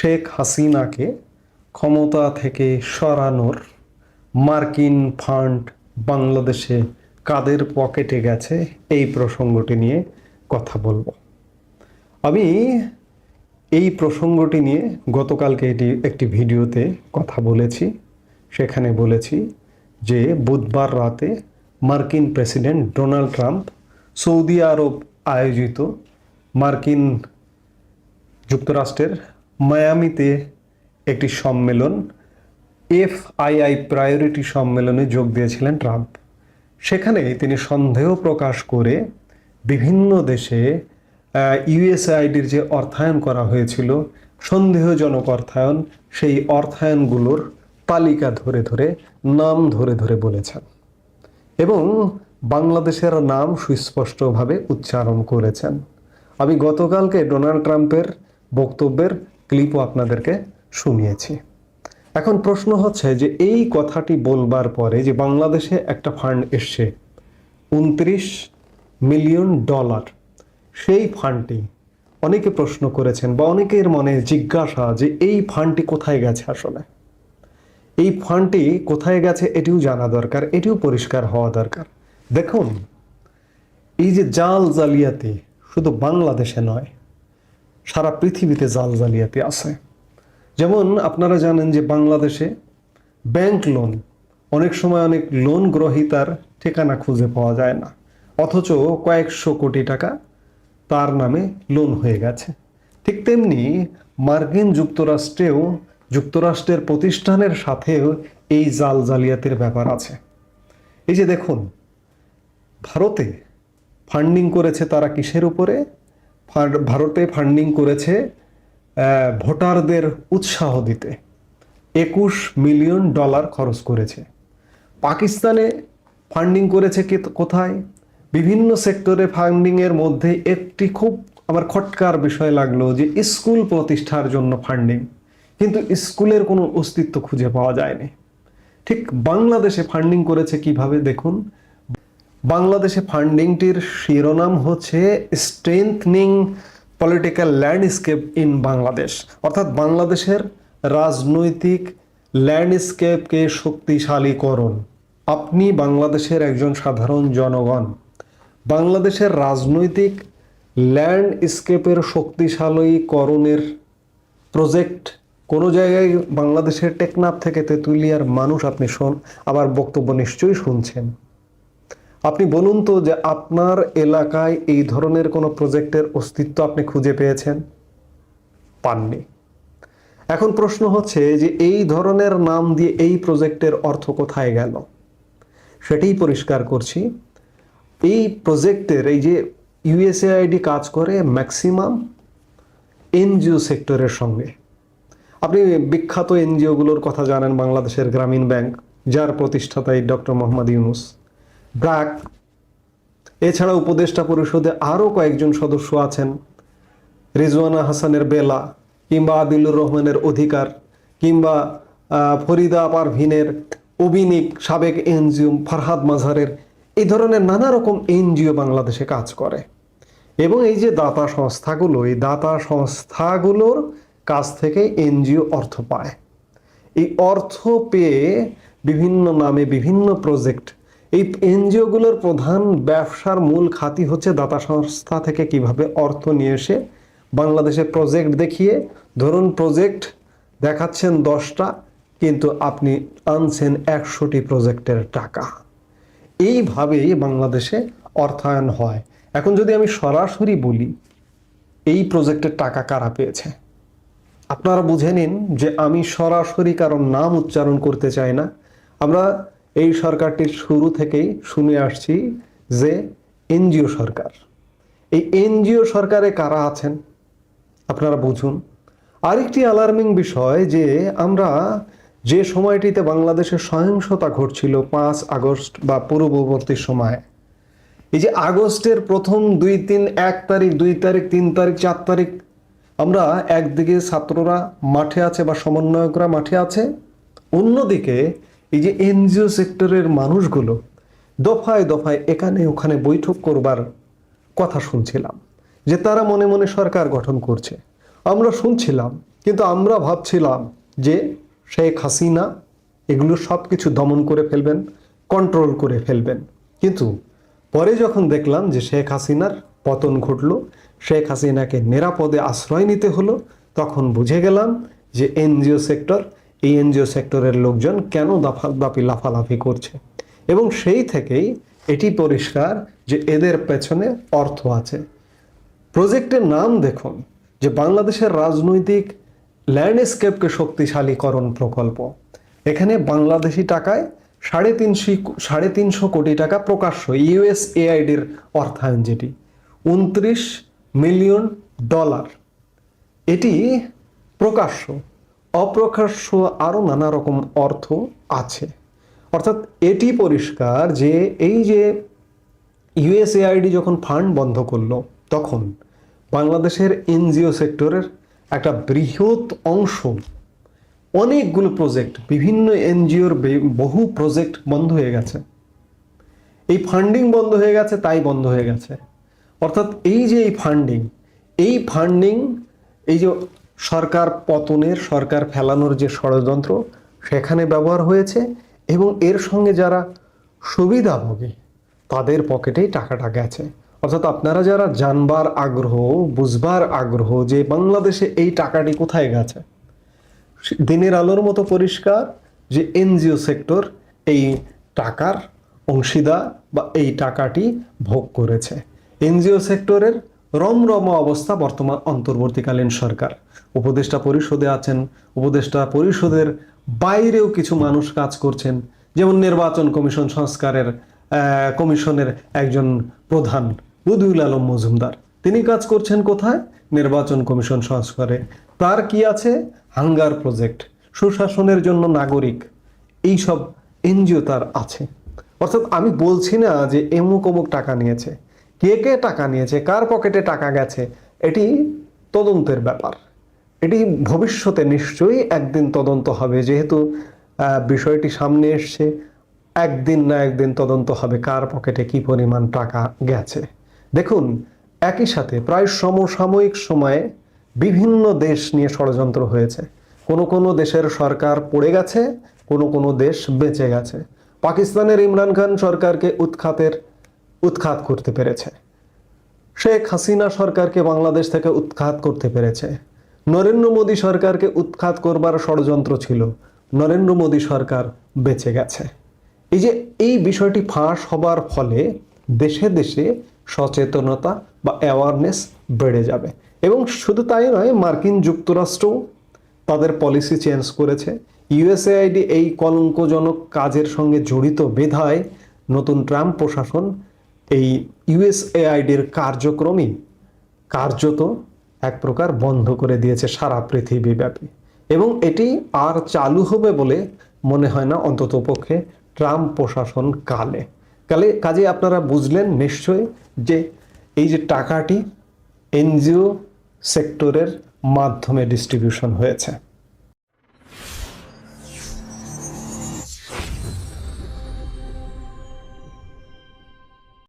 শেখ হাসিনাকে ক্ষমতা থেকে সরানোর মার্কিন ফান্ড বাংলাদেশে কাদের পকেটে গেছে এই প্রসঙ্গটি নিয়ে কথা বলবো। আমি এই প্রসঙ্গটি নিয়ে গতকালকে একটি ভিডিওতে কথা বলেছি। সেখানে বলেছি যে বুধবার রাতে মার্কিন প্রেসিডেন্ট ডোনাল্ড ট্রাম্প সৌদি আরব আয়োজিত মার্কিন যুক্তরাষ্ট্রের মায়ামিতে একটি সম্মেলন FII প্রায়োরিটি সম্মেলনে যোগ দিয়েছিলেন ট্রাম্প। সেখানে তিনি সন্দেহ প্রকাশ করে বিভিন্ন দেশে USAIDর যে অর্থায়ন করা হয়েছিল, সন্দেহজনক অর্থায়ন, সেই অর্থায়নগুলোর তালিকা ধরে ধরে নাম ধরে ধরে বলেছেন এবং বাংলাদেশের নাম সুস্পষ্টভাবে উচ্চারণ করেছেন। আমি গতকালকে ডোনাল্ড ট্রাম্পের বক্তব্যের ক্লিপও আপনাদেরকে শুনিয়েছি। এখন প্রশ্ন হচ্ছে যে এই কথাটি বলবার পরে যে বাংলাদেশে একটা ফান্ড এসছে $29 মিলিয়ন, সেই ফান্ডটি অনেকে প্রশ্ন করেছেন বা অনেকের মনে জিজ্ঞাসা যে এই ফান্ডটি কোথায় গেছে, আসলে এই ফান্ডটি কোথায় গেছে এটিও জানা দরকার, এটিও পরিষ্কার হওয়া দরকার। দেখুন, এই যে জাল জালিয়াতি শুধু বাংলাদেশে নয়, সারা পৃথিবীতে জাল জালিয়াতি আছে। যেমন আপনারা জানেন যে বাংলাদেশে ব্যাংক লোন, অনেক সময় অনেক লোন গ্রহীতার ঠিকানা খুঁজে পাওয়া যায় না, অথচ কয়েকশো কোটি টাকা তার নামে লোন হয়ে গেছে। ঠিক তেমনি মার্কিন যুক্তরাষ্ট্রেও যুক্তরাষ্ট্রের প্রতিষ্ঠানের সাথেও এই জাল জালিয়াতির ব্যাপার আছে। এই যে দেখুন, ভারতে ফান্ডিং করেছে তারা কিসের উপরে? ভারতে ফান্ডিং করেছে ভোটারদের উৎসাহ দিতে, $21 মিলিয়ন খরচ করেছে। পাকিস্তানে ফান্ডিং করেছে কোথায়? বিভিন্ন সেক্টরে ফান্ডিংয়ের মধ্যে একটি খুব আমার খটকার বিষয় লাগলো যে স্কুল প্রতিষ্ঠার জন্য ফান্ডিং, কিন্তু স্কুলের কোনো অস্তিত্ব খুঁজে পাওয়া যায়নি। ঠিক বাংলাদেশে ফান্ডিং করেছে কিভাবে দেখুন, বাংলাদেশে ফান্ডিংটির শিরোনাম হচ্ছে স্ট্রেংথনিং পলিটিক্যাল ল্যান্ডস্কেপ ইন বাংলাদেশ, অর্থাৎ বাংলাদেশের রাজনৈতিক ল্যান্ডস্কেপকে শক্তিশালীকরণ। আপনি বাংলাদেশের একজন সাধারণ জনগণ, বাংলাদেশের রাজনৈতিক ল্যান্ডস্কেপের শক্তিশালীকরণের প্রজেক্ট কোনো জায়গায় বাংলাদেশের টেকনাফ থেকে তেঁতুলিয়ার মানুষ আপনি আবার বক্তব্য নিশ্চয়ই শুনছেন। আপনি বলুন তো যে আপনার এলাকায় এই ধরনের কোনো প্রজেক্টের অস্তিত্ব আপনি খুঁজে পেয়েছেন? পাননি। এখন প্রশ্ন হচ্ছে যে এই ধরনের নাম দিয়ে এই প্রজেক্টের অর্থ কোথায় গেল, সেটাই পরিষ্কার করছি। এই প্রজেক্টের এই যে USAID কাজ করে ম্যাক্সিমাম NGO সেক্টরের সঙ্গে। আপনি বিখ্যাত NGOগুলোর কথা জানেন, বাংলাদেশের গ্রামীণ ব্যাংক, যার প্রতিষ্ঠাতাই ডক্টর মোহাম্মদ ইউনুস, ব্র্যাক, এছাড়া উপদেষ্টা পরিষদে আরও কয়েকজন সদস্য আছেন, রিজওয়ানা হাসানের বেলা, কিংবা আদিলুর রহমানের অধিকার, কিংবা ফরিদা পারভিনের অবিনিক, সাবেক NGO ফারহাদ মাঝারের, এই ধরনের নানা রকম NGO বাংলাদেশে কাজ করে। এবং এই যে দাতা সংস্থাগুলো, এই দাতা সংস্থাগুলোর কাছ থেকে NGO অর্থ পায়। এই অর্থ পেয়ে বিভিন্ন নামে বিভিন্ন প্রজেক্ট, এই NGOগুলোর প্রধান ব্যবসার মূল খাতি হচ্ছে দাতা সংস্থা থেকে কিভাবে অর্থ নিয়ে এসে বাংলাদেশে প্রজেক্ট দেখিয়ে, ধরুন প্রজেক্ট দেখাচ্ছেন 10টা, কিন্তু আপনি আনছেন 100টি প্রজেক্টের টাকা। এইভাবেই বাংলাদেশে অর্থায়ন হয়। এখন যদি আমি সরাসরি বলি এই প্রজেক্টের টাকা কারা পেয়েছে, আপনারা বুঝে নিন যে আমি সরাসরি কারণ নাম উচ্চারণ করতে চাই না। আমরা এই সরকারটির শুরু থেকেই শুনে আসছি যে NGO সরকার। এই NGO সরকারে কারা আছেন আপনারা বুঝুন। আরেকটি অ্যালার্মিং বিষয় যে আমরা যে সময়টিতে বাংলাদেশে সহিংসতা ঘটছিল 5 আগস্ট বা পূর্ববর্তী সময়, এই যে আগস্টের প্রথম 1 তারিখ 2 তারিখ 3 তারিখ 4 তারিখ আমরা একদিকে ছাত্ররা মাঠে আছে বা সমন্বয়করা মাঠে আছে, অন্যদিকে এই যে NGO সেক্টরের মানুষগুলো দফায় দফায় এখানে ওখানে বৈঠক করবার কথা শুনছিলাম যে তারা মনে মনে সরকার গঠন করছে। আমরা শুনছিলাম কিন্তু আমরা ভাবছিলাম যে শেখ হাসিনা এগুলো সব কিছু দমন করে ফেলবেন, কন্ট্রোল করে ফেলবেন। কিন্তু পরে যখন দেখলাম যে শেখ হাসিনার পতন ঘটলো, শেখ হাসিনাকে নিরাপদে আশ্রয় নিতে হলো, তখন বুঝে গেলাম যে এনজিও সেক্টর, এই এনজিও সেক্টরের লোকজন কেন দাপাদাপি লাফালাফি করছে। এবং সেই থেকেই এটি পরিষ্কার যে এদের পেছনে অর্থ আছে। প্রজেক্টের নাম দেখুন, যে বাংলাদেশের রাজনৈতিক ল্যান্ডস্কেপকে শক্তিশালীকরণ প্রকল্প। এখানে বাংলাদেশি টাকায় 350 কোটি টাকা প্রকাশ্য, ইউএসএআইডির অর্থায়ন, যেটি 29 মিলিয়ন ডলার, এটি প্রকাশ্য। অপ্রকাশ্য আরও নানা রকম অর্থ আছে। অর্থাৎ এটি পরিষ্কার যে এই যে ইউএসএআইডি যখন ফান্ড বন্ধ করলো, তখন বাংলাদেশের এনজিও সেক্টরের একটা বৃহৎ অংশ, অনেকগুলো প্রজেক্ট, বিভিন্ন এনজিওর বহু প্রজেক্ট বন্ধ হয়ে গেছে। এই ফান্ডিং বন্ধ হয়ে গেছে, তাই বন্ধ হয়ে গেছে। অর্থাৎ এই যে এই ফান্ডিং এই যে সরকার পতনের, সরকার ফেলানোর যে ষড়যন্ত্র, সেখানে ব্যবহার হয়েছে। এবং এর সঙ্গে যারা সুবিধাভোগী, তাদের পকেটেই টাকাটা গেছে। অর্থাৎ আপনারা যারা জানবার আগ্রহ, বুঝবার আগ্রহ যে বাংলাদেশে এই টাকাটি কোথায় গেছে, দিনের আলোর মতো পরিষ্কার যে এনজিও সেক্টর এই টাকার অংশীদার বা এই টাকাটি ভোগ করেছে। এনজিও সেক্টরের রমরম অবস্থা বর্তমান অন্তর্বর্তীকালীন সরকার। উপদেষ্টা পরিষদে আছেন, উপদেষ্টা পরিষদের বাইরেও কিছু মানুষ কাজ করছেন, যেমন নির্বাচন কমিশন সংস্কারের কমিশনের একজন প্রধান বদিউল আলম মজুমদার, তিনি কাজ করছেন কোথায়? নির্বাচন কমিশন সংস্কারে। তার কি আছে? হাঙ্গার প্রজেক্ট, সুশাসনের জন্য নাগরিক, এইসব এনজিও তার আছে। অর্থাৎ আমি বলছি না যে অমুক অমুক টাকা নিয়েছে, কে কে টাকা নিয়েছে, কার পকেটে টাকা গেছে, এটি তদন্তের ব্যাপার। এটি ভবিষ্যতে নিশ্চয়ই একদিন তদন্ত হবে, যেহেতু বিষয়টি সামনে এসছে। একদিন না একদিন তদন্ত হবে কার পকেটে কি পরিমাণ টাকা গেছে। দেখুন, একই সাথে প্রায় সমসাময়িক সময়ে বিভিন্ন দেশ নিয়ে ষড়যন্ত্র হয়েছে। কোনো দেশের সরকার পড়ে গেছে, কোনো দেশ বেঁচে গেছে। পাকিস্তানের ইমরান খান সরকারকে উৎখাত করতে পেরেছে, শেখ হাসিনা সরকারকে বাংলাদেশ থেকে উৎখাত করতে পেরেছে। নরেন্দ্র মোদী সরকারকে উৎখাত করবার ষড়যন্ত্র ছিল, নরেন্দ্র মোদী সরকার বেঁচে গেছে। এই বিষয়টি ফাঁস হবার ফলে দেশে দেশে সচেতনতা বা অ্যাওয়ারনেস বেড়ে যাবে। এবং শুধু তাই নয়, মার্কিন যুক্তরাষ্ট্র তাদের পলিসি চেঞ্জ করেছে। ইউএসএআইডি এই কলঙ্কজনক কাজের সঙ্গে জড়িত বিধায় নতুন ট্রাম্প প্রশাসন এই ইউএসএআইডির কার্যক্রমই কার্যত এক প্রকার বন্ধ করে দিয়েছে সারা পৃথিবীব্যাপী। এবং এটি আর চালু হবে বলে মনে হয় না, অন্ততপক্ষে ট্রাম্প প্রশাসন কাজে আপনারা বুঝলেন নিশ্চয়ই যে এই যে টাকাটি এনজিও সেক্টরের মাধ্যমে ডিস্ট্রিবিউশন হয়েছে।